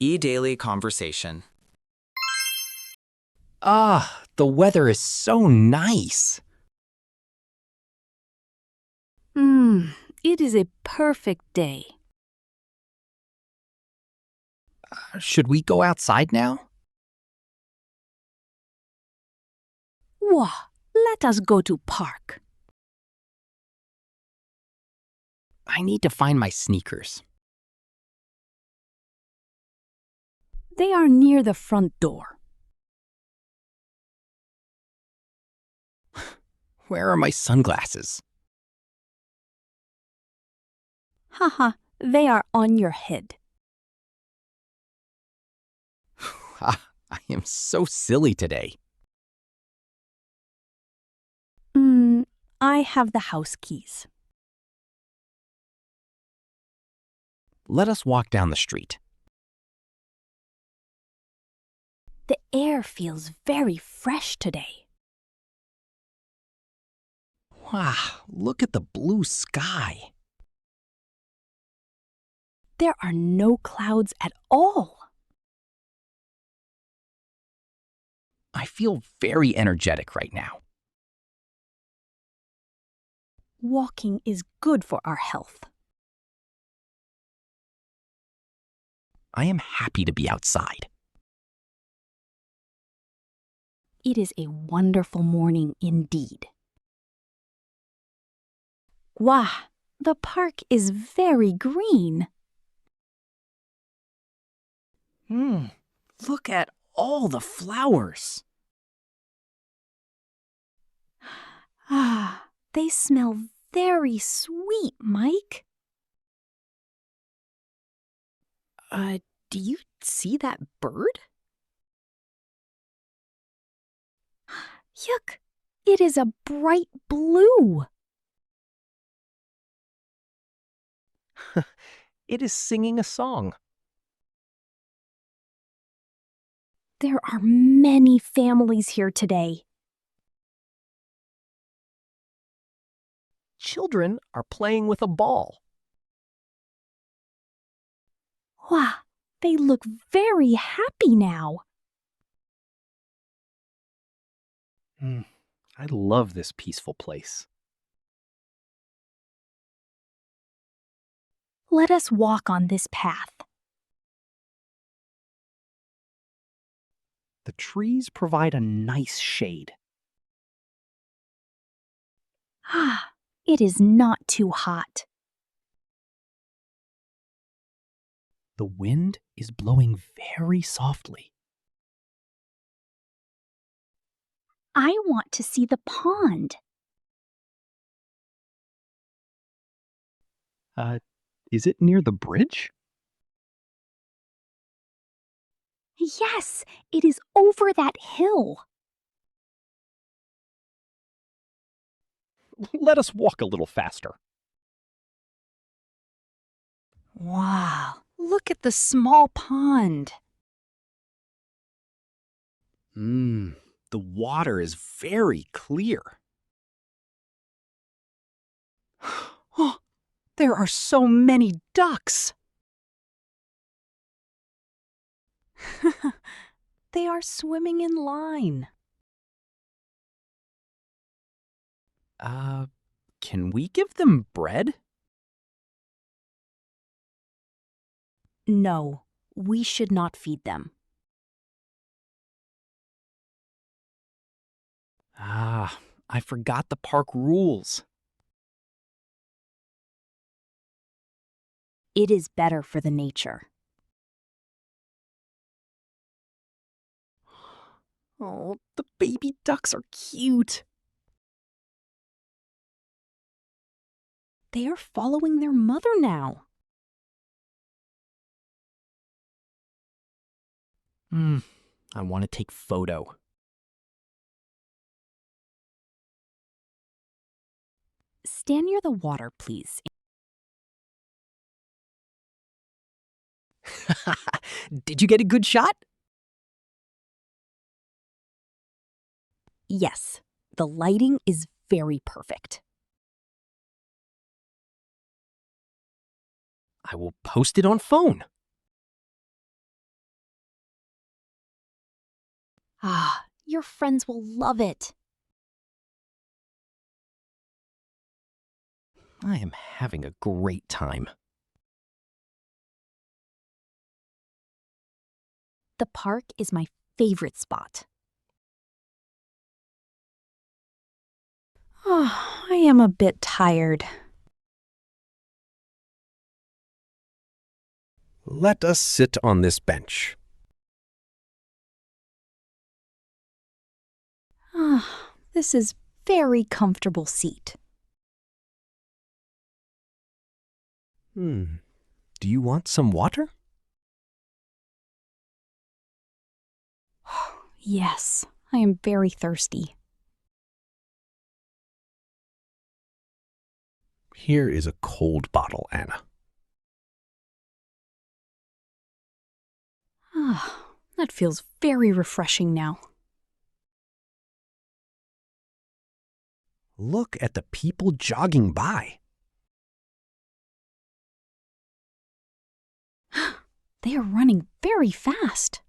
EDaily Conversation. Ah, the weather is so nice. It is a perfect day. Should we go outside now? Wah, let us go to park. I need to find my sneakers. They are near the front door. Where are my sunglasses? Haha, they are on your head. I am so silly today. I have the house keys. Let us walk down the street. The air feels very fresh today. Wow, look at the blue sky. There are no clouds at all. I feel very energetic right now. Walking is good for our health. I am happy to be outside. It is a wonderful morning indeed. Wow, the park is very green. Look at all the flowers. Ah, they smell very sweet, Mike. Do you see that bird? Yuck, it is a bright blue. It is singing a song. There are many families here today. Children are playing with a ball. Wow, they look very happy now. I love this peaceful place. Let us walk on this path. The trees provide a nice shade. Ah, it is not too hot. The wind is blowing very softly. I want to see the pond. Is it near the bridge? Yes, it is over that hill. Let us walk a little faster. Wow, look at the small pond. The water is very clear. Oh, there are so many ducks. They are swimming in line. Can we give them bread? No, we should not feed them. I forgot the park rules. It is better for the nature. Oh, the baby ducks are cute. They are following their mother now. I want to take photo. Stand near the water, please. Did you get a good shot? Yes, the lighting is very perfect. I will post it on phone. Ah, your friends will love it. I am having a great time. The park is my favorite spot. Oh, I am a bit tired. Let us sit on this bench. Ah, this is very comfortable seat. Do you want some water? Yes, I am very thirsty. Here is a cold bottle, Anna. Ah, that feels very refreshing now. Look at the people jogging by. They are running very fast.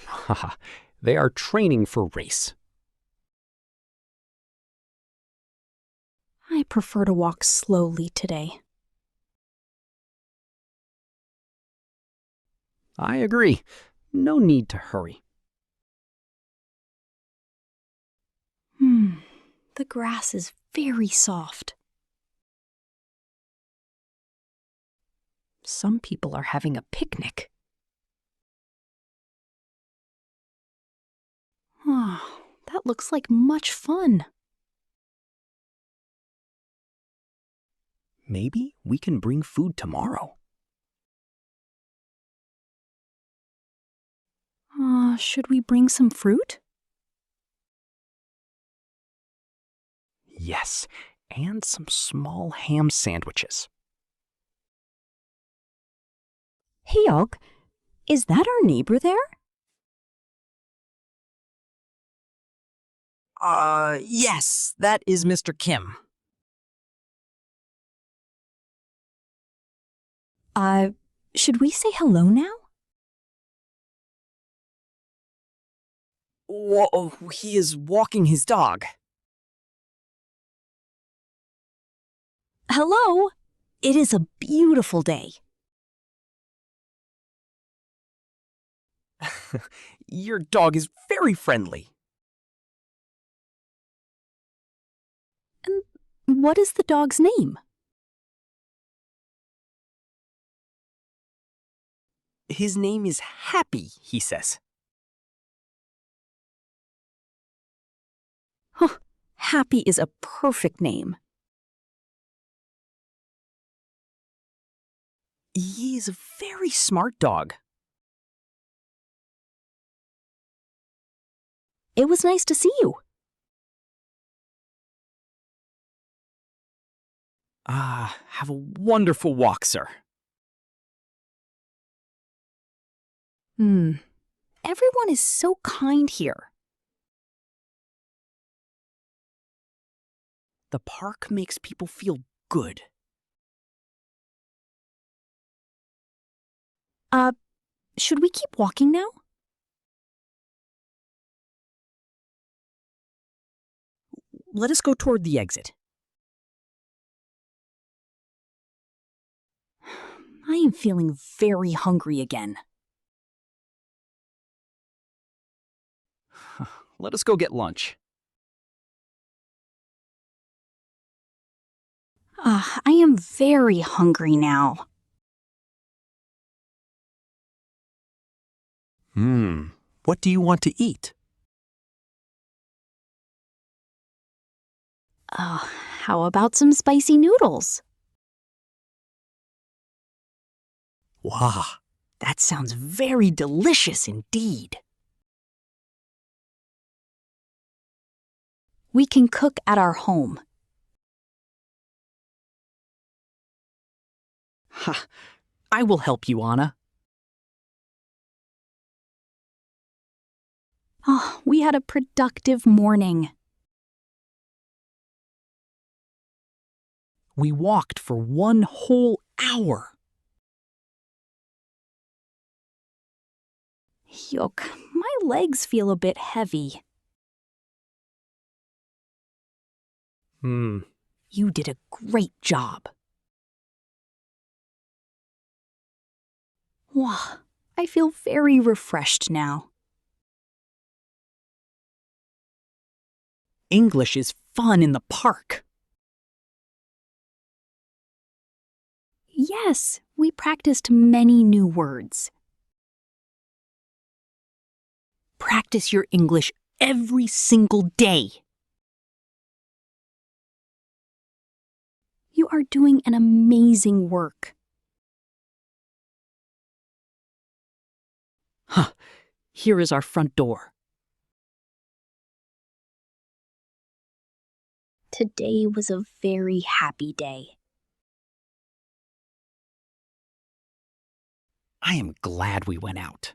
Haha, they are training for race. I prefer to walk slowly today. I agree. No need to hurry. The grass is very soft. Some people are having a picnic. Oh, that looks like much fun. Maybe we can bring food tomorrow. Should we bring some fruit? Yes, and some small ham sandwiches. Hey, Og, is that our neighbor there? Yes, that is Mr. Kim. Should we say hello now? Whoa, he is walking his dog. Hello! It is a beautiful day. Your dog is very friendly. And what is the dog's name? His name is Happy, he says. Happy is a perfect name. He is a very smart dog. It was nice to see you. Have a wonderful walk, sir. Everyone is so kind here. The park makes people feel good. Should we keep walking now? Let us go toward the exit. I am feeling very hungry again. Let us go get lunch. I am very hungry now. What do you want to eat? How about some spicy noodles? Wow, that sounds very delicious indeed. We can cook at our home. Ha! I will help you, Anna. We had a productive morning. We walked for 1 whole hour. Yuck, my legs feel a bit heavy. You did a great job. Wow, I feel very refreshed now. English is fun in the park. Yes, we practiced many new words. Practice your English every single day. You are doing an amazing work. Here is our front door. Today was a very happy day. I am glad we went out.